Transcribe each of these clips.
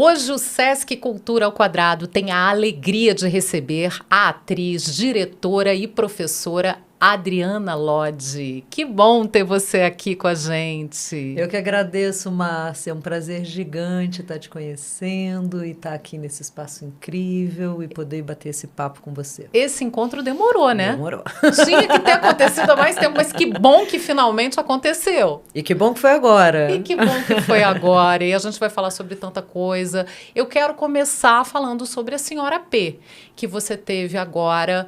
Hoje o Sesc Cultura ao Quadrado tem a alegria de receber a atriz, diretora e professora Adriana Lodi. Que bom ter você aqui com a gente. Eu que agradeço, Márcia. É um prazer gigante estar te conhecendo e estar aqui nesse espaço incrível e poder bater esse papo com você. Esse encontro demorou, né? Demorou. Tinha que ter acontecido há mais tempo, mas que bom que finalmente aconteceu. E que bom que foi agora. E que bom que foi agora. E a gente vai falar sobre tanta coisa. Eu quero começar falando sobre a Senhora P, que você teve agora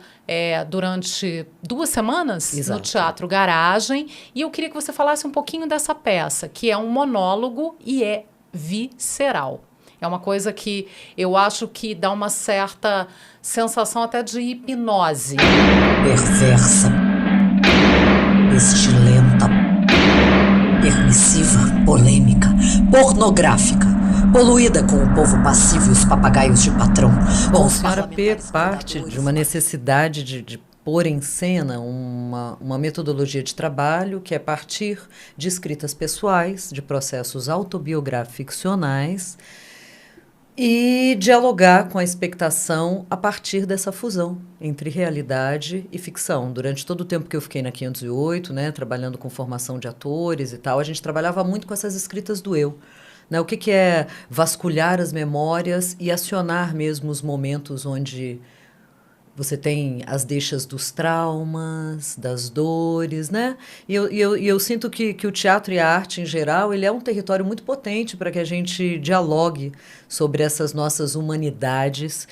durante 2 semanas. Exato. No Teatro Garagem. E eu queria que você falasse um pouquinho dessa peça, que é um monólogo e é visceral. É uma coisa que eu acho que dá uma certa sensação até de hipnose. Perversa, estilenta, permissiva, polêmica, pornográfica, poluída com o povo passivo e os papagaios de patrão. Bom, a Senhora P parte de uma necessidade de pôr em cena uma metodologia de trabalho que é partir de escritas pessoais, de processos autobiográficos ficcionais e dialogar com a expectação a partir dessa fusão entre realidade e ficção. Durante todo o tempo que eu fiquei na 508, né, trabalhando com formação de atores e tal, a gente trabalhava muito com essas escritas do eu. Né? O que é vasculhar as memórias e acionar mesmo os momentos onde você tem as deixas dos traumas, das dores, né? E eu sinto que o teatro e a arte, em geral, ele é um território muito potente para que a gente dialogue sobre essas nossas humanidades,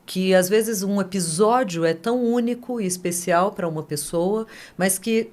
que às vezes um episódio é tão único e especial para uma pessoa, mas que,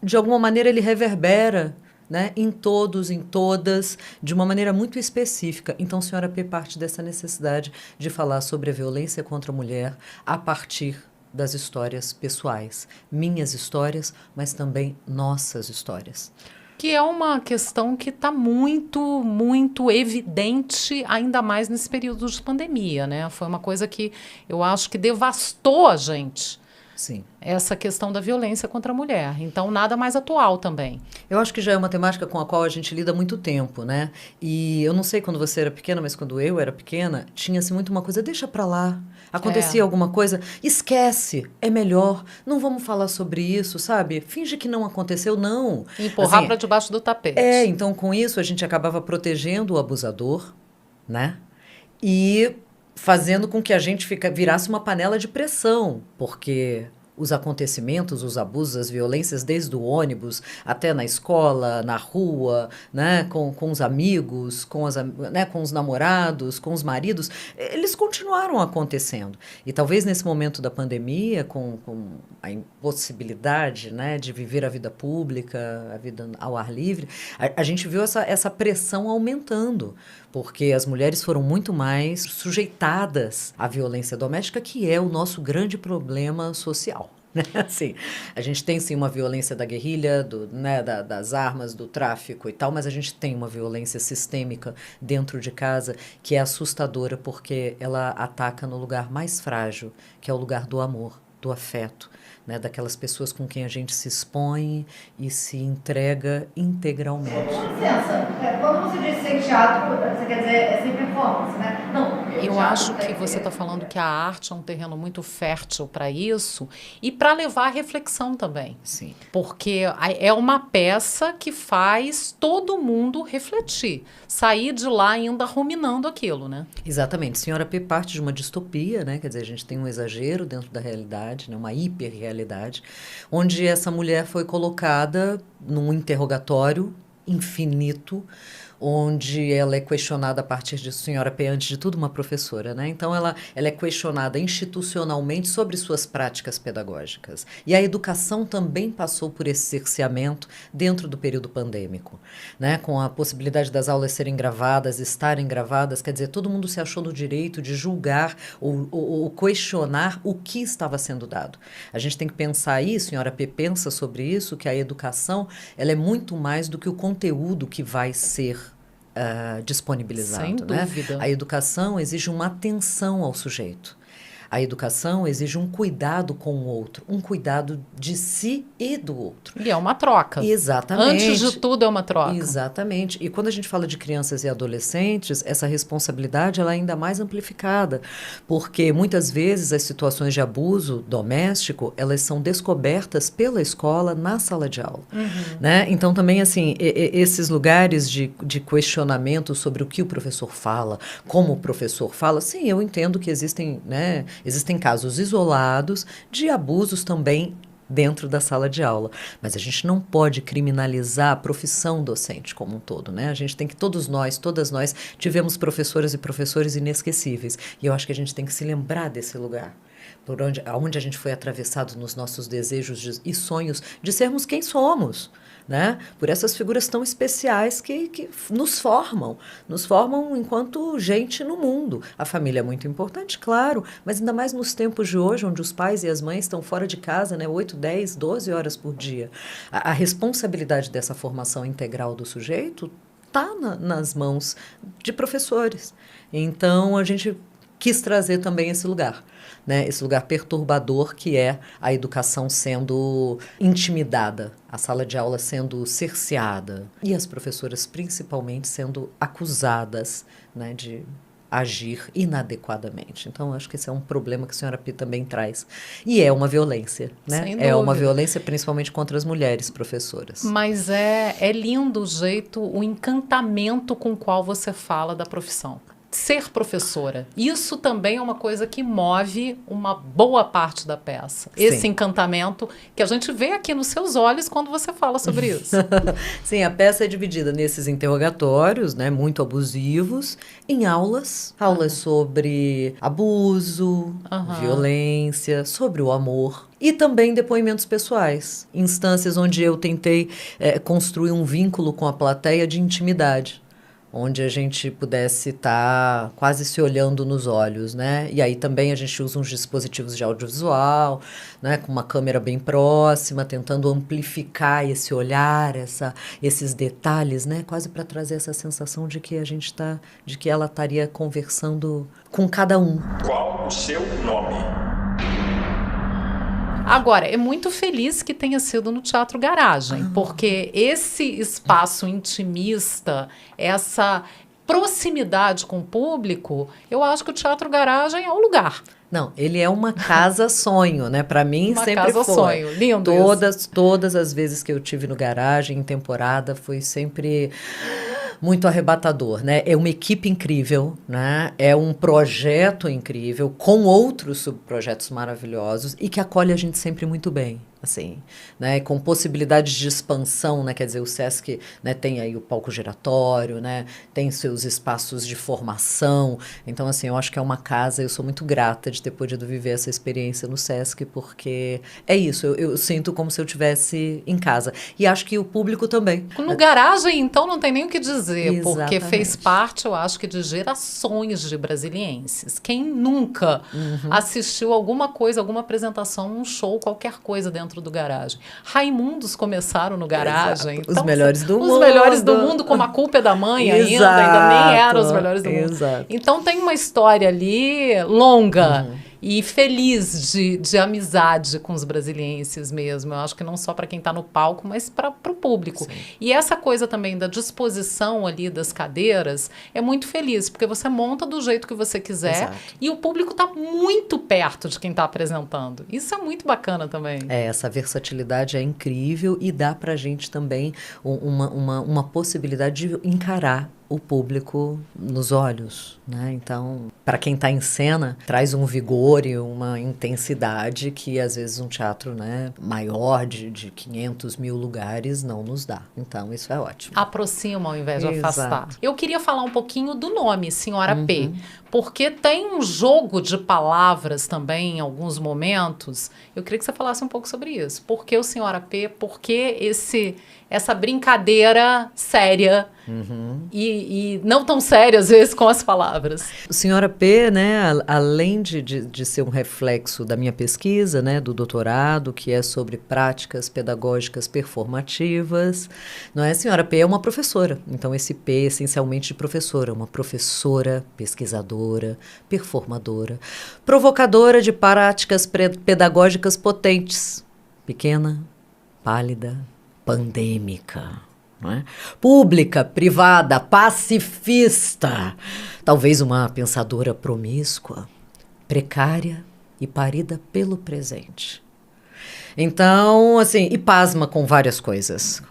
de alguma maneira, ele reverbera, né, em todos, em todas, de uma maneira muito específica. Então, a Senhora P parte dessa necessidade de falar sobre a violência contra a mulher a partir das histórias pessoais. Minhas histórias, mas também nossas histórias. Que é uma questão que está muito, muito evidente, ainda mais nesse período de pandemia, né? Foi uma coisa que eu acho que devastou a gente. Sim. Essa questão da violência contra a mulher. Então, nada mais atual também. Eu acho que já é uma temática com a qual a gente lida há muito tempo, né? E eu não sei quando você era pequena, mas quando eu era pequena, tinha-se muito uma coisa, deixa pra lá. Acontecia alguma coisa, esquece, é melhor. Não vamos falar sobre isso, sabe? Finge que não aconteceu, não. Empurrar assim, para debaixo do tapete. Então com isso a gente acabava protegendo o abusador, né? E fazendo com que a gente virasse uma panela de pressão, porque os acontecimentos, os abusos, as violências, desde o ônibus até na escola, na rua, né, com os amigos, com os namorados, com os maridos, eles continuaram acontecendo. E talvez nesse momento da pandemia, com a impossibilidade, né, de viver a vida pública, a vida ao ar livre, a gente viu essa pressão aumentando, porque as mulheres foram muito mais sujeitadas à violência doméstica, que é o nosso grande problema social. Assim, a gente tem sim uma violência da guerrilha, das armas, do tráfico e tal, mas a gente tem uma violência sistêmica dentro de casa que é assustadora porque ela ataca no lugar mais frágil, que é o lugar do amor, do afeto, né, daquelas pessoas com quem a gente se expõe e se entrega integralmente. Com licença, quando você diz sem teatro, você quer dizer sem performance, né? Não. Eu acho que você está falando que a arte é um terreno muito fértil para isso e para levar a reflexão também. Sim. Porque é uma peça que faz todo mundo refletir, sair de lá ainda ruminando aquilo, né? Exatamente. Senhora P parte de uma distopia, né? Quer dizer, a gente tem um exagero dentro da realidade, né? Uma hiperrealidade, onde essa mulher foi colocada num interrogatório infinito, onde ela é questionada a partir de Senhora P, antes de tudo uma professora, né? Então ela é questionada institucionalmente sobre suas práticas pedagógicas. E a educação também passou por esse cerceamento dentro do período pandêmico, né? Com a possibilidade das aulas serem gravadas, estarem gravadas, quer dizer, todo mundo se achou no direito de julgar ou questionar o que estava sendo dado. A gente tem que pensar aí, Senhora P pensa sobre isso, que a educação ela é muito mais do que o conteúdo que vai ser disponibilizado. Sem dúvida. Né? A educação exige uma atenção ao sujeito. A educação exige um cuidado com o outro, um cuidado de si e do outro. E é uma troca. Exatamente. Antes de tudo é uma troca. Exatamente. E quando a gente fala de crianças e adolescentes, essa responsabilidade ela é ainda mais amplificada, porque muitas vezes as situações de abuso doméstico, elas são descobertas pela escola na sala de aula. Né? Então, também, assim, esses lugares de questionamento sobre o que o professor fala, como o professor fala, sim, eu entendo que existem, né, existem casos isolados de abusos também dentro da sala de aula. Mas a gente não pode criminalizar a profissão docente como um todo, né? A gente tem que, todas nós, tivemos professoras e professores inesquecíveis. E eu acho que a gente tem que se lembrar desse lugar. Onde a gente foi atravessado nos nossos desejos e sonhos de sermos quem somos, né? Por essas figuras tão especiais que nos formam enquanto gente no mundo. A família é muito importante, claro, mas ainda mais nos tempos de hoje, onde os pais e as mães estão fora de casa, né, 8, 10, 12 horas por dia. A responsabilidade dessa formação integral do sujeito está nas mãos de professores. Então, a gente quis trazer também esse lugar. Né, esse lugar perturbador que é a educação sendo intimidada, a sala de aula sendo cerceada e as professoras principalmente sendo acusadas, né, de agir inadequadamente. Então, acho que esse é um problema que a senhora P também traz. E é uma violência, né? Sem É uma dúvida. violência principalmente contra as mulheres professoras. Mas é lindo o jeito, o encantamento com o qual você fala da profissão. Ser professora. Isso também é uma coisa que move uma boa parte da peça. Esse Sim. encantamento que a gente vê aqui nos seus olhos quando você fala sobre isso. Sim, a peça é dividida nesses interrogatórios, né, muito abusivos, em aulas sobre abuso, violência, sobre o amor. E também depoimentos pessoais, instâncias onde eu tentei construir um vínculo com a plateia de intimidade, onde a gente pudesse estar quase se olhando nos olhos, né? E aí também a gente usa uns dispositivos de audiovisual, né? Com uma câmera bem próxima, tentando amplificar esse olhar, esses detalhes, né? Quase para trazer essa sensação de que de que ela estaria conversando com cada um. Qual o seu nome? Agora, é muito feliz que tenha sido no Teatro Garagem, porque esse espaço intimista, essa proximidade com o público, eu acho que o Teatro Garagem é o lugar. Não, ele é uma casa-sonho, né? Para mim Uma sempre foi. casa-sonho, lindo Todas as vezes que eu tive no Garagem, em temporada, foi sempre muito arrebatador, né? É uma equipe incrível, né? É um projeto incrível, com outros subprojetos maravilhosos e que acolhe a gente sempre muito bem, assim, né? Com possibilidades de expansão, né? Quer dizer, o Sesc, né, tem aí o palco giratório, né? Tem seus espaços de formação. Então, assim, eu acho que é uma casa, eu sou muito grata de ter podido viver essa experiência no Sesc, porque é isso, eu sinto como se eu estivesse em casa. E acho que o público também. No Garagem, então, não tem nem o que dizer, porque Exatamente. fez parte, eu acho que, de gerações de brasilienses. Quem nunca assistiu alguma coisa, alguma apresentação, um show, qualquer coisa dentro do Garagem? Raimundos começaram no Garagem. Exato. Os melhores do mundo. Os melhores do mundo, como A Culpa é da Mãe ainda nem eram os melhores do mundo. Exato. Então tem uma história ali longa e feliz de amizade com os brasilienses mesmo. Eu acho que não só para quem está no palco, mas para o público. Sim. E essa coisa também da disposição ali das cadeiras é muito feliz, porque você monta do jeito que você quiser. Exato. E o público está muito perto de quem está apresentando. Isso é muito bacana também. Essa versatilidade é incrível e dá para a gente também uma possibilidade de encarar o público nos olhos, né? Então, para quem está em cena, traz um vigor e uma intensidade que às vezes um teatro, né, maior de 500 mil lugares não nos dá. Então, isso é ótimo. Aproxima ao invés de afastar. Exato. Eu queria falar um pouquinho do nome, Senhora P, porque tem um jogo de palavras também em alguns momentos. Eu queria que você falasse um pouco sobre isso. Por que o Senhora P? Por que essa brincadeira séria e não tão sério, às vezes, com as palavras. Senhora P, né, além de ser um reflexo da minha pesquisa, né, do doutorado, que é sobre práticas pedagógicas performativas, não é? A Senhora P é uma professora, então esse P é essencialmente de professora, uma professora, pesquisadora, performadora, provocadora de práticas pedagógicas potentes, pequena, pálida, pandêmica. Não é? Pública, privada, pacifista, talvez uma pensadora promíscua, precária e parida pelo presente. Então, assim, e pasma com várias coisas,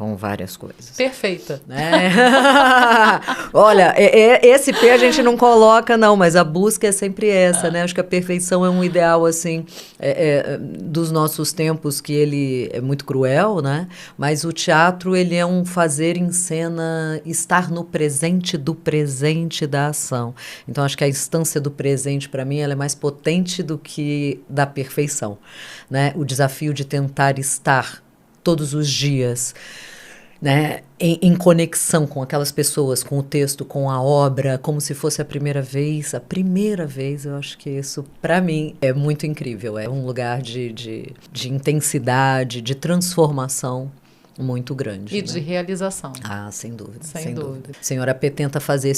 Perfeita. Olha, esse P a gente não coloca, não, mas a busca é sempre essa, né? Acho que a perfeição é um ideal, assim, dos nossos tempos, que ele é muito cruel, né? Mas o teatro, ele é um fazer em cena, estar no presente do presente da ação. Então, acho que a instância do presente, para mim, ela é mais potente do que da perfeição, né? O desafio de tentar estar todos os dias, né, em conexão com aquelas pessoas, com o texto, com a obra, como se fosse a primeira vez, eu acho que isso, para mim, é muito incrível. É um lugar de intensidade, de transformação muito grande. E né? de realização. Ah, sem dúvida. Sem dúvida. A Senhora P tenta fazer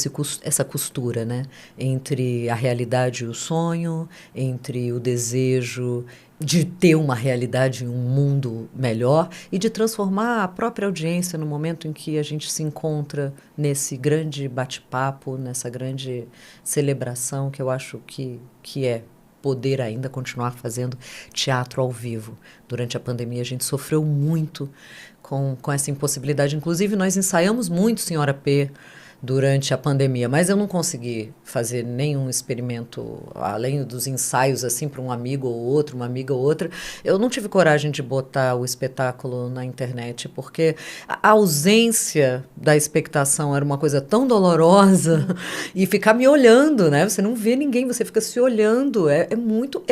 essa costura, né? Entre a realidade e o sonho, entre o desejo de ter uma realidade, um mundo melhor e de transformar a própria audiência no momento em que a gente se encontra nesse grande bate-papo, nessa grande celebração que eu acho que é poder ainda continuar fazendo teatro ao vivo. Durante a pandemia a gente sofreu muito com essa impossibilidade. Inclusive nós ensaiamos muito Senhora P durante a pandemia, mas eu não consegui fazer nenhum experimento, além dos ensaios, assim, para um amigo ou outro, uma amiga ou outra. Eu não tive coragem de botar o espetáculo na internet, porque a ausência da expectação era uma coisa tão dolorosa, e ficar me olhando, né? Você não vê ninguém, você fica se olhando, é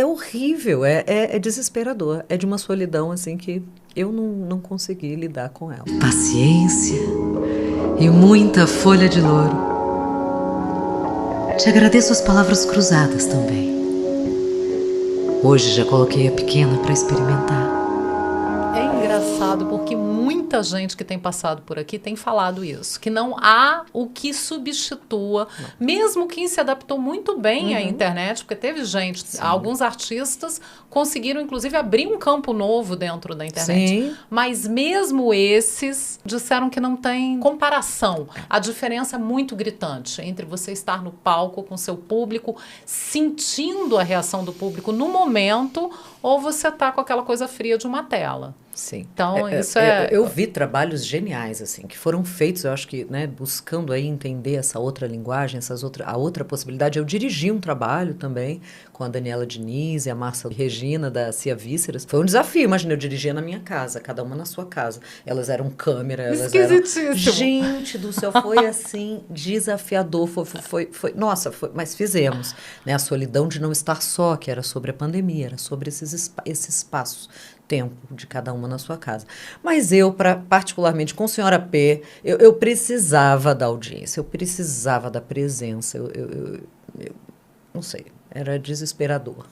horrível, é desesperador, é de uma solidão, assim, que eu não consegui lidar com ela. Paciência e muita folha de louro. Te agradeço as palavras cruzadas também. Hoje já coloquei a pequena para experimentar. É engraçado porque muita gente que tem passado por aqui tem falado isso, que não há o que substitua, mesmo quem se adaptou muito bem à internet, porque teve gente, alguns artistas conseguiram inclusive abrir um campo novo dentro da internet. Sim. Mas mesmo esses disseram que não tem comparação. A diferença é muito gritante entre você estar no palco com seu público, sentindo a reação do público no momento, ou você tá com aquela coisa fria de uma tela. Sim. Então, Eu vi trabalhos geniais, assim, que foram feitos, eu acho que, né, buscando aí entender essa outra linguagem, a outra possibilidade. Eu dirigi um trabalho também com a Daniela Diniz e a Márcia Regina, da Cia Vísceras. Foi um desafio, imagina, eu dirigia na minha casa, cada uma na sua casa. Elas eram câmera, elas eram... Gente do céu, foi assim, desafiador, nossa, mas fizemos, né, a solidão de não estar só, que era sobre a pandemia, era sobre esse espaço tempo de cada uma na sua casa. Mas eu, particularmente com Senhora P, eu precisava da audiência, eu precisava da presença, eu não sei, era desesperador.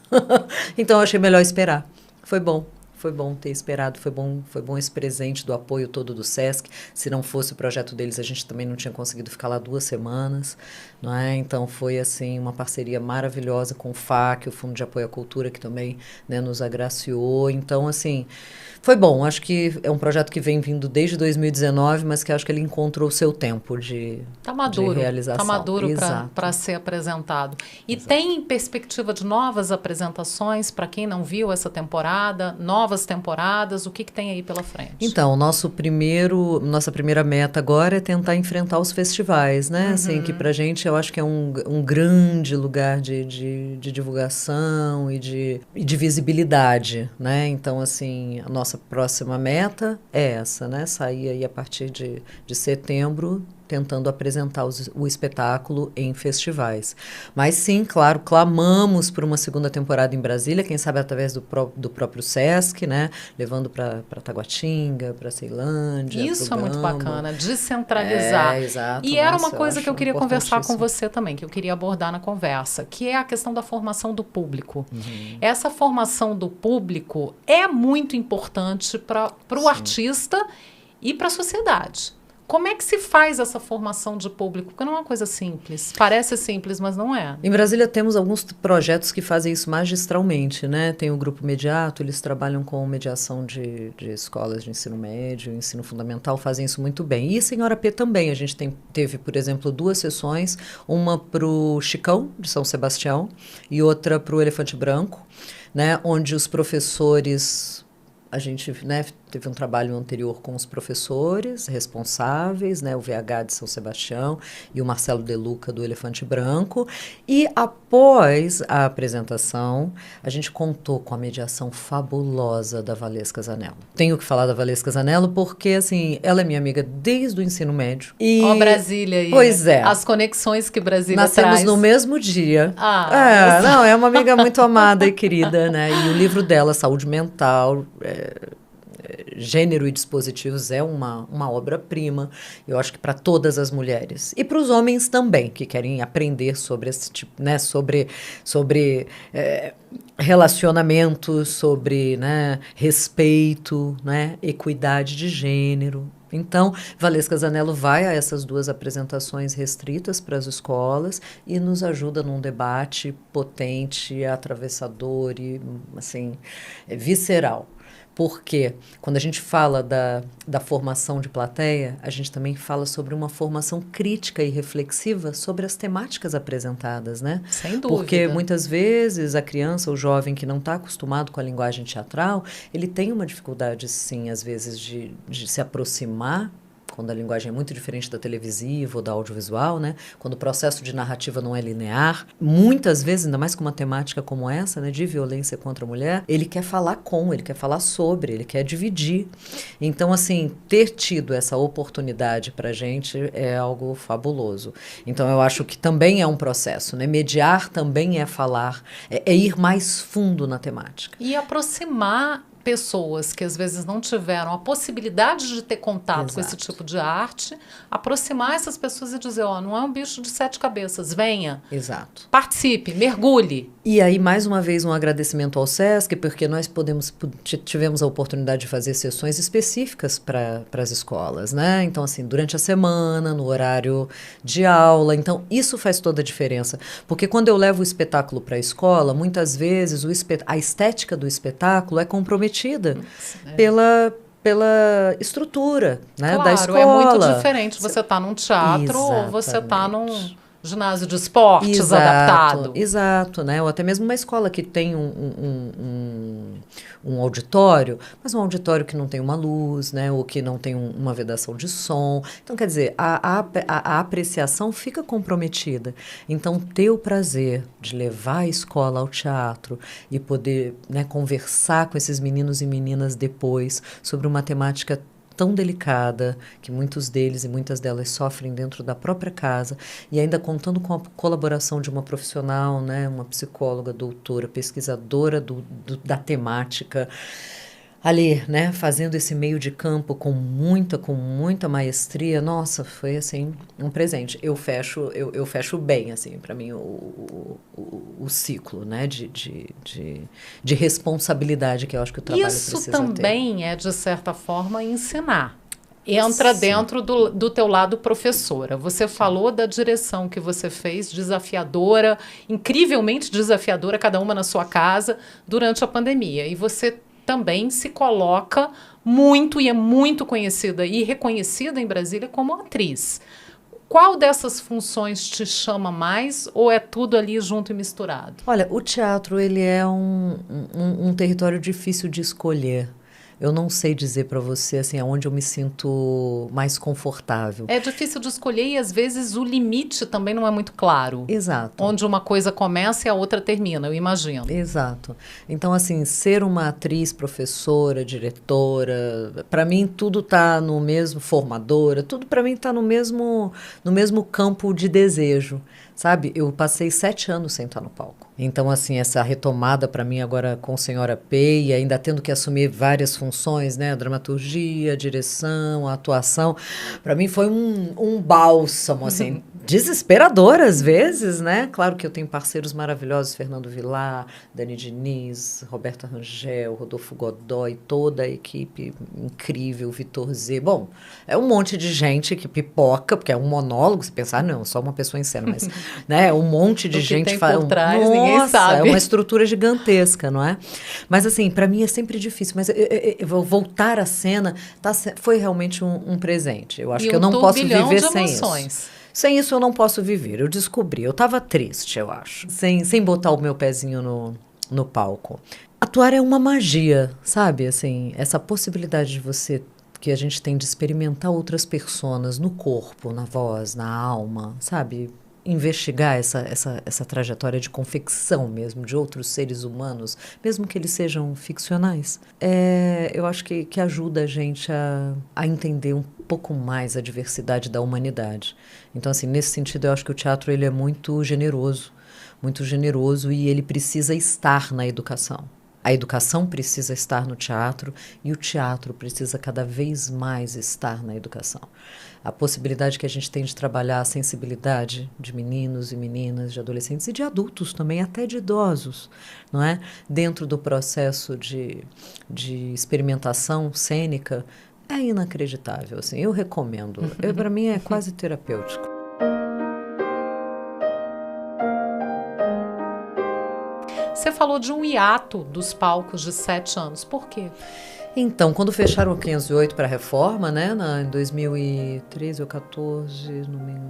Então eu achei melhor esperar. Foi bom ter esperado, foi bom esse presente do apoio todo do Sesc. Se não fosse o projeto deles, a gente também não tinha conseguido ficar lá 2 semanas, não é? Então foi assim uma parceria maravilhosa com o FAC, o Fundo de Apoio à Cultura, que também, né, nos agraciou. Então, assim, foi bom. Acho que é um projeto que vem vindo desde 2019, mas que acho que ele encontrou o seu tempo de realização. Tá maduro para ser apresentado. E tem perspectiva de novas apresentações para quem não viu essa temporada, novas temporadas, o que tem aí pela frente? Então, nossa primeira meta agora é tentar enfrentar os festivais, né? Assim, que pra gente eu acho que é um grande lugar de divulgação e de visibilidade, né? Então, assim, a nossa próxima meta é essa, né? Sair aí a partir de setembro tentando apresentar o espetáculo em festivais. Mas sim, claro, clamamos por uma segunda temporada em Brasília, quem sabe através do próprio Sesc, né? Levando para Taguatinga, para Ceilândia. Isso é muito Gama. bacana, descentralizar. Exato. E era Nossa, uma coisa que eu acho queria conversar com importantíssimo. você também, que eu queria abordar na conversa, que é a questão da formação do público. Essa formação do público é muito importante para o artista e para a sociedade. Como é que se faz essa formação de público? Porque não é uma coisa simples. Parece simples, mas não é. Em Brasília temos alguns projetos que fazem isso magistralmente, né? Tem o Grupo Mediato, eles trabalham com mediação de escolas de ensino médio, ensino fundamental, fazem isso muito bem. E a Senhora P também, a gente teve, por exemplo, 2 sessões, uma para o Chicão, de São Sebastião, e outra para o Elefante Branco, né? Onde os professores... A gente, né, teve um trabalho anterior com os professores responsáveis, né, o VH de São Sebastião e o Marcelo De Luca do Elefante Branco. E após a apresentação, a gente contou com a mediação fabulosa da Valesca Zanello. Tenho que falar da Valesca Zanello porque, assim, ela é minha amiga desde o ensino médio. E... Ó, Brasília aí. Pois é. As conexões que Brasília Nascemos traz. no mesmo dia. Nossa. É uma amiga muito amada e querida, né? E o livro dela, Saúde Mental, Gênero e Dispositivos, é uma obra-prima, eu acho que para todas as mulheres. E para os homens também, que querem aprender sobre esse tipo, né? Sobre relacionamentos, sobre, né, respeito, né, equidade de gênero. Então, Valesca Zanello vai a essas 2 apresentações restritas para as escolas e nos ajuda num debate potente, atravessador e, assim, visceral. Porque quando a gente fala da formação de plateia, a gente também fala sobre uma formação crítica e reflexiva sobre as temáticas apresentadas, né? Sem dúvida. Porque muitas vezes a criança, o jovem que não está acostumado com a linguagem teatral, ele tem uma dificuldade, sim, às vezes, de se aproximar, quando a linguagem é muito diferente da televisiva ou da audiovisual, né? Quando o processo de narrativa não é linear. Muitas vezes, ainda mais com uma temática como essa, né, de violência contra a mulher, ele quer falar ele quer falar sobre, ele quer dividir. Então, assim, ter tido essa oportunidade para a gente é algo fabuloso. Então, eu acho que também é um processo, né? Mediar também é falar, é ir mais fundo na temática. E aproximar pessoas que às vezes não tiveram a possibilidade de ter contato com esse tipo de arte, aproximar essas pessoas e dizer, ó, não é um bicho de 7 cabeças, venha. Exato. Participe, mergulhe. E aí, mais uma vez, um agradecimento ao Sesc, porque nós tivemos a oportunidade de fazer sessões específicas para as escolas, né? Então, assim, durante a semana, no horário de aula. Então, isso faz toda a diferença. Porque quando eu levo o espetáculo para a escola, muitas vezes a estética do espetáculo é comprometida pela estrutura, né, da escola. Claro, é muito diferente você tá num teatro ou você tá num ginásio de esportes adaptado. Exato, né? Ou até mesmo uma escola que tem um auditório, mas um auditório que não tem uma luz, né? Ou que não tem uma vedação de som. Então, quer dizer, a apreciação fica comprometida. Então, ter o prazer de levar a escola ao teatro e poder, né, conversar com esses meninos e meninas depois sobre uma temática tão delicada, que muitos deles e muitas delas sofrem dentro da própria casa, e ainda contando com a colaboração de uma profissional, né, uma psicóloga, doutora, pesquisadora da temática, ali, né, fazendo esse meio de campo com muita maestria. Nossa, foi assim um presente. Eu fecho bem, assim, para mim o ciclo, né, de responsabilidade que eu acho que o trabalho precisa ter. Isso também é, de certa forma, ensinar. Entra dentro do teu lado professora. Você falou da direção que você fez, desafiadora, incrivelmente desafiadora, cada uma na sua casa, durante a pandemia. E você também se coloca muito, e é muito conhecida e reconhecida em Brasília como atriz. Qual dessas funções te chama mais, ou é tudo ali junto e misturado? Olha, o teatro, ele é um território difícil de escolher. Eu não sei dizer para você assim aonde eu me sinto mais confortável. É difícil de escolher e às vezes o limite também não é muito claro. Exato. Onde uma coisa começa e a outra termina, eu imagino. Exato. Então, assim, ser uma atriz, professora, diretora, para mim tudo tá no mesmo, formadora, tudo para mim tá no mesmo campo de desejo, sabe? Eu passei 7 anos sem estar no palco. Então, assim, essa retomada para mim agora com Senhora P e ainda tendo que assumir várias funções, né? A dramaturgia, a direção, a atuação, para mim foi um bálsamo, assim, desesperador às vezes, né? Claro que eu tenho parceiros maravilhosos, Fernando Vilar, Dani Diniz, Roberta Rangel, Rodolfo Godoy, toda a equipe incrível, Vitor Z. Bom, é um monte de gente que pipoca, porque é um monólogo, se pensar, não, só uma pessoa em cena, mas, né? Um monte de gente tem por trás, ninguém nossa, sabe. é uma estrutura gigantesca, não é? Mas assim, para mim é sempre difícil, mas eu vou voltar à cena, foi realmente um presente. Eu acho que eu não posso viver sem isso. Sem isso eu não posso viver. Eu descobri, eu estava triste, eu acho, sem botar o meu pezinho no palco. Atuar é uma magia, sabe? Assim, essa possibilidade de você que a gente tem de experimentar outras personas no corpo, na voz, na alma, sabe? Investigar essa trajetória de confecção mesmo de outros seres humanos, mesmo que eles sejam ficcionais, eu acho que ajuda a gente a entender um pouco mais a diversidade da humanidade. Então, assim, nesse sentido, eu acho que o teatro ele é muito generoso e ele precisa estar na educação. A educação precisa estar no teatro e o teatro precisa cada vez mais estar na educação. A possibilidade que a gente tem de trabalhar a sensibilidade de meninos e meninas, de adolescentes e de adultos também, até de idosos, não é? Dentro do processo de experimentação cênica, é inacreditável. Assim, eu recomendo. Para mim é quase terapêutico. Você falou de um hiato dos palcos de 7 anos. Por quê? Então, quando fecharam o 508 para a reforma, né, em 2013 ou 2014,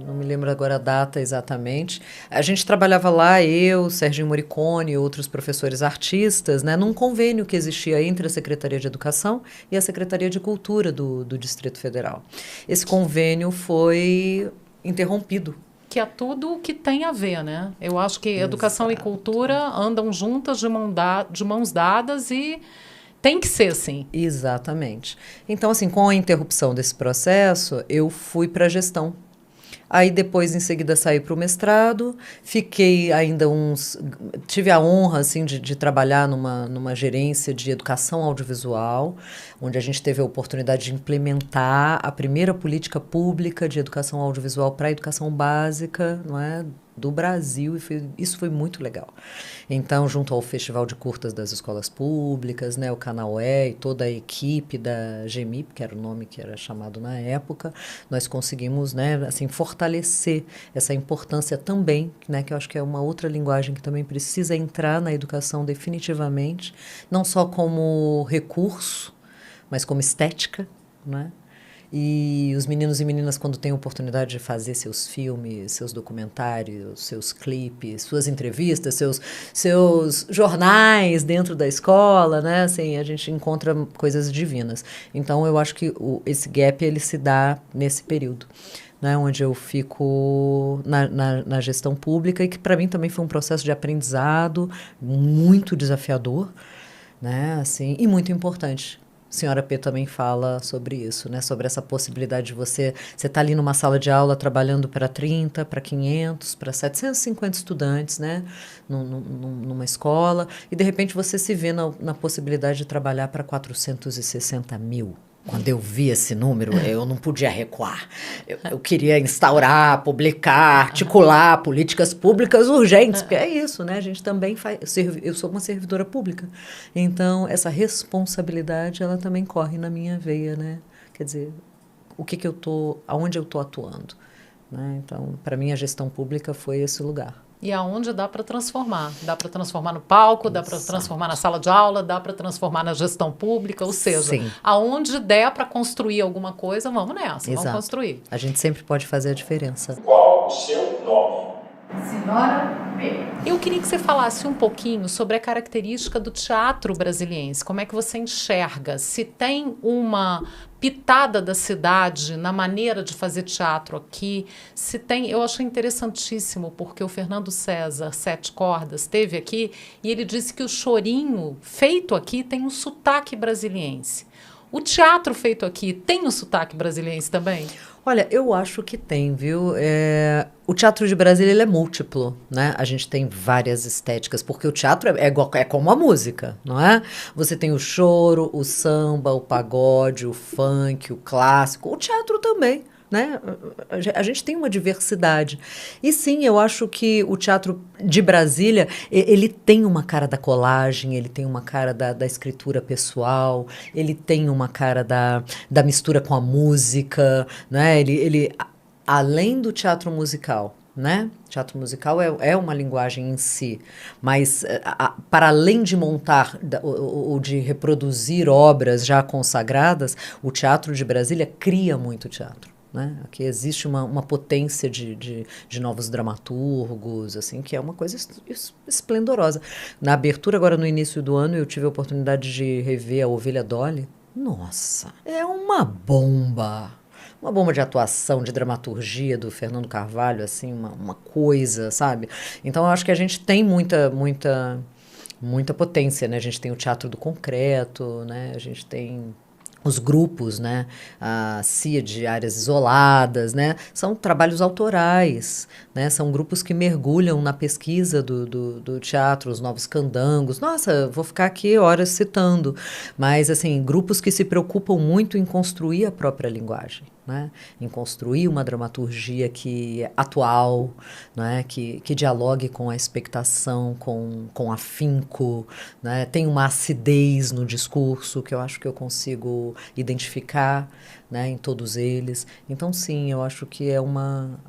não me lembro agora a data exatamente, a gente trabalhava lá, eu, Serginho Morricone e outros professores artistas, né, num convênio que existia entre a Secretaria de Educação e a Secretaria de Cultura do Distrito Federal. Esse convênio foi interrompido. Que é tudo o que tem a ver, né? Eu acho que educação e cultura andam juntas de mãos dadas e tem que ser assim. Exatamente. Então, assim, com a interrupção desse processo, eu fui para a gestão. Aí depois, em seguida, saí para o mestrado, fiquei ainda tive a honra, assim, de trabalhar numa gerência de educação audiovisual, onde a gente teve a oportunidade de implementar a primeira política pública de educação audiovisual para a educação básica, não é, do Brasil, e isso foi muito legal. Então, junto ao Festival de Curtas das Escolas Públicas, né, o Canal E e toda a equipe da GEMIP, que era o nome que era chamado na época, nós conseguimos, né, assim, fortalecer essa importância também, né, que eu acho que é uma outra linguagem que também precisa entrar na educação definitivamente, não só como recurso, mas como estética, né? E os meninos e meninas, quando têm a oportunidade de fazer seus filmes, seus documentários, seus clipes, suas entrevistas, seus jornais dentro da escola, né? Assim, a gente encontra coisas divinas. Então, eu acho que esse gap, ele se dá nesse período, né? Onde eu fico na gestão pública, e que para mim também foi um processo de aprendizado muito desafiador, né? Assim, e muito importante. Senhora P também fala sobre isso, né? Sobre essa possibilidade de você tá ali numa sala de aula trabalhando para 30, para 500, para 750 estudantes, né? Numa escola, e de repente você se vê na possibilidade de trabalhar para 460 mil. Quando eu vi esse número, eu não podia recuar. Eu queria instaurar, publicar, articular políticas públicas urgentes, porque é isso, né? A gente também faz. Eu sou uma servidora pública. Então, essa responsabilidade, ela também corre na minha veia, né? Quer dizer, aonde eu tô atuando, né? Então, para mim, a gestão pública foi esse lugar. E aonde dá para transformar. Dá para transformar no palco, dá para transformar na sala de aula, dá para transformar na gestão pública, ou seja, sim, aonde der para construir alguma coisa, vamos nessa, exato, vamos construir. A gente sempre pode fazer a diferença. Qual o seu nome? Senhora Eu queria que você falasse um pouquinho sobre a característica do teatro brasiliense. Como é que você enxerga? Se tem uma pitada da cidade na maneira de fazer teatro aqui, se tem... Eu achei interessantíssimo, porque o Fernando César, Sete Cordas, esteve aqui e ele disse que o chorinho feito aqui tem um sotaque brasiliense. O teatro feito aqui tem um sotaque brasiliense também? Olha, eu acho que tem, viu? O teatro de Brasília ele é múltiplo, né? A gente tem várias estéticas, porque o teatro é como a música, não é? Você tem o choro, o samba, o pagode, o funk, o clássico, o teatro também. Né? A gente tem uma diversidade. E sim, eu acho que o teatro de Brasília, ele tem uma cara da colagem, ele tem uma cara da escritura pessoal, ele tem uma cara da mistura com a música, né? Além do teatro musical, né? Teatro musical é uma linguagem em si, mas para além de montar ou de reproduzir obras já consagradas, o teatro de Brasília cria muito teatro. Né? Aqui existe uma potência de novos dramaturgos, assim, que é uma coisa esplendorosa. Na abertura, agora no início do ano, eu tive a oportunidade de rever a Ovelha Dolly. Nossa, é uma bomba! Uma bomba de atuação, de dramaturgia do Fernando Carvalho, assim, uma coisa, sabe? Então, eu acho que a gente tem muita potência, né? A gente tem o teatro do concreto, né? A gente tem... os grupos, né, a CIA de áreas isoladas, né, são trabalhos autorais, né, são grupos que mergulham na pesquisa do teatro, os novos candangos. Nossa, vou ficar aqui horas citando, mas, assim, grupos que se preocupam muito em construir a própria linguagem. Né? Em construir uma dramaturgia que é atual, né? que dialogue com a expectação, com afinco, né? Tem uma acidez no discurso que eu acho que eu consigo identificar, né? Em todos eles. Então, sim, eu acho que é uma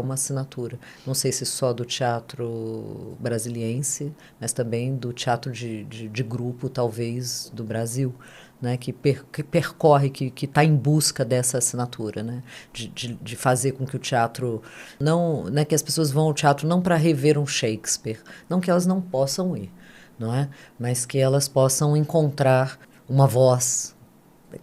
assinatura. Não sei se só do teatro brasiliense, mas também do teatro de grupo, talvez, do Brasil. Né, que percorre, que está em busca dessa assinatura, né, de fazer com que o teatro não, né, que as pessoas vão ao teatro não para rever um Shakespeare, não que elas não possam ir, não é, mas que elas possam encontrar uma voz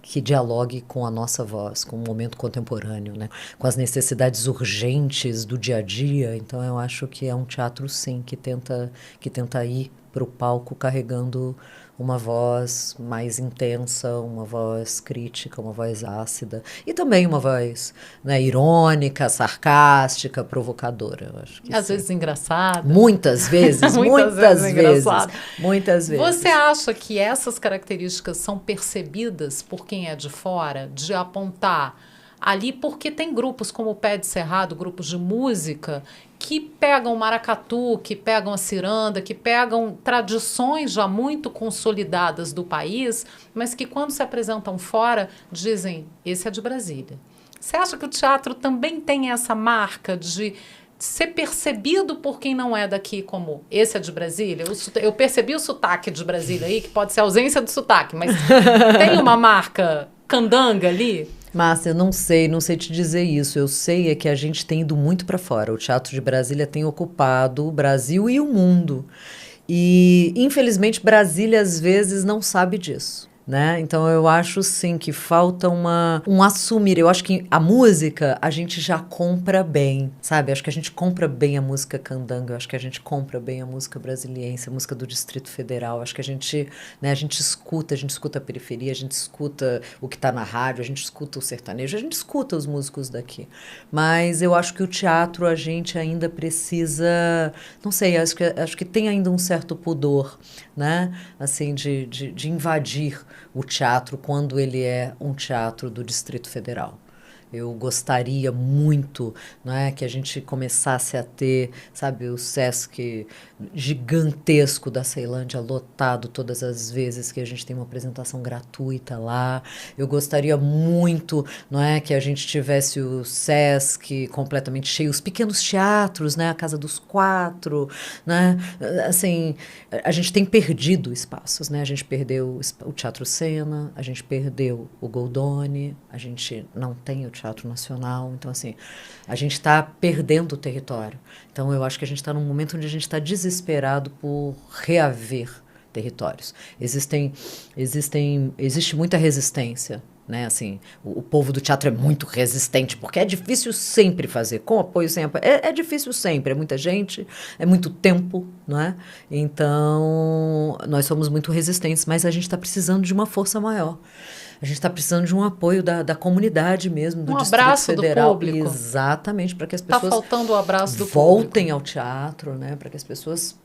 que dialogue com a nossa voz, com o momento contemporâneo, né, com as necessidades urgentes do dia a dia. Então eu acho que é um teatro, sim, que tenta ir para o palco carregando uma voz mais intensa, uma voz crítica, uma voz ácida e também uma voz, né, irônica, sarcástica, provocadora. Eu acho que às vezes engraçada. Muitas vezes, muitas vezes. Você acha que essas características são percebidas por quem é de fora, de apontar ali, porque tem grupos como o Pé de Cerrado, grupos de música, que pegam o maracatu, que pegam a ciranda, que pegam tradições já muito consolidadas do país, mas que quando se apresentam fora, dizem, esse é de Brasília. Você acha que o teatro também tem essa marca de ser percebido por quem não é daqui como esse é de Brasília? Eu percebi o sotaque de Brasília aí, que pode ser ausência do sotaque, mas tem uma marca candanga ali? Márcia, eu não sei te dizer isso. Eu sei é que a gente tem ido muito para fora. O Teatro de Brasília tem ocupado o Brasil e o mundo. E, infelizmente, Brasília, às vezes, não sabe disso. Né? Então eu acho sim que falta um assumir. Eu acho que a música a gente já compra bem, sabe? Acho que a gente compra bem a música candanga, acho que a gente compra bem a música brasiliense, a música do Distrito Federal. Acho que a gente escuta a periferia, a gente escuta o que está na rádio, a gente escuta o sertanejo, a gente escuta os músicos daqui. Mas eu acho que o teatro a gente ainda precisa, não sei, acho que tem ainda um certo pudor, né? Assim, de invadir o teatro quando ele é um teatro do Distrito Federal. Eu gostaria muito, não é, que a gente começasse a ter, sabe, o Sesc gigantesco da Ceilândia lotado todas as vezes que a gente tem uma apresentação gratuita lá. Eu gostaria muito, não é, que a gente tivesse o Sesc completamente cheio, os pequenos teatros, né, a Casa dos Quatro, né, assim, a gente tem perdido espaços, né, a gente perdeu o Teatro Sena, a gente perdeu o Goldoni, a gente não tem o Teatro Nacional. Então, assim, a gente está perdendo o território. Então, eu acho que a gente está num momento onde a gente está desesperado por reaver territórios. Existe muita resistência, né? Assim, o povo do teatro é muito resistente, porque é difícil sempre fazer, com apoio, sem apoio. É difícil sempre, é muita gente, é muito tempo, não é? Então, nós somos muito resistentes, mas a gente está precisando de uma força maior. A gente está precisando de um apoio da comunidade mesmo, do Distrito Federal. Do público. Exatamente, para que as pessoas faltando o abraço do voltem público. ao teatro, né? Para que as pessoas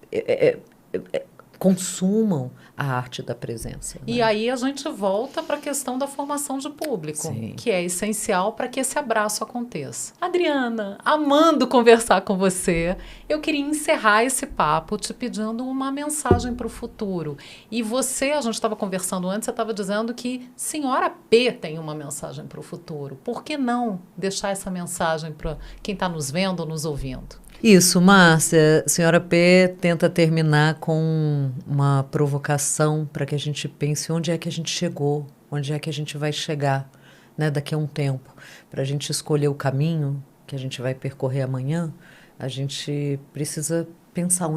consumam a arte da presença. E né? aí a gente volta para a questão da formação de público, Sim. que é essencial para que esse abraço aconteça. Adriana, amando conversar com você, eu queria encerrar esse papo te pedindo uma mensagem para o futuro. E você, a gente estava conversando antes, você estava dizendo que Senhora P tem uma mensagem para o futuro. Por que não deixar essa mensagem para quem está nos vendo ou nos ouvindo? Isso, Márcia. Senhora P tenta terminar com uma provocação para que a gente pense onde é que a gente chegou, onde é que a gente vai chegar, né, daqui a um tempo. Para a gente escolher o caminho que a gente vai percorrer amanhã, a gente precisa pensar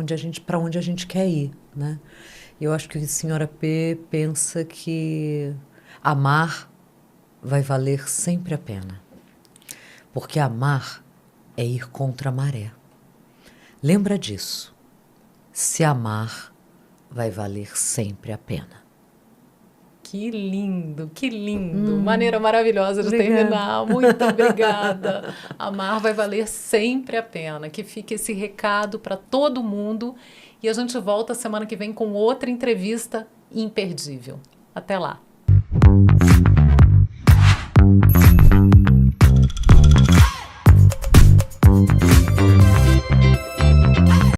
para onde a gente quer ir, né? Eu acho que a Senhora P pensa que amar vai valer sempre a pena, porque amar é ir contra a maré. Lembra disso. Se amar, vai valer sempre a pena. Que lindo, que lindo. Maneira maravilhosa de Obrigada. terminar. Muito obrigada. Amar vai valer sempre a pena. Que fique esse recado para todo mundo. E a gente volta semana que vem com outra entrevista imperdível. Até lá.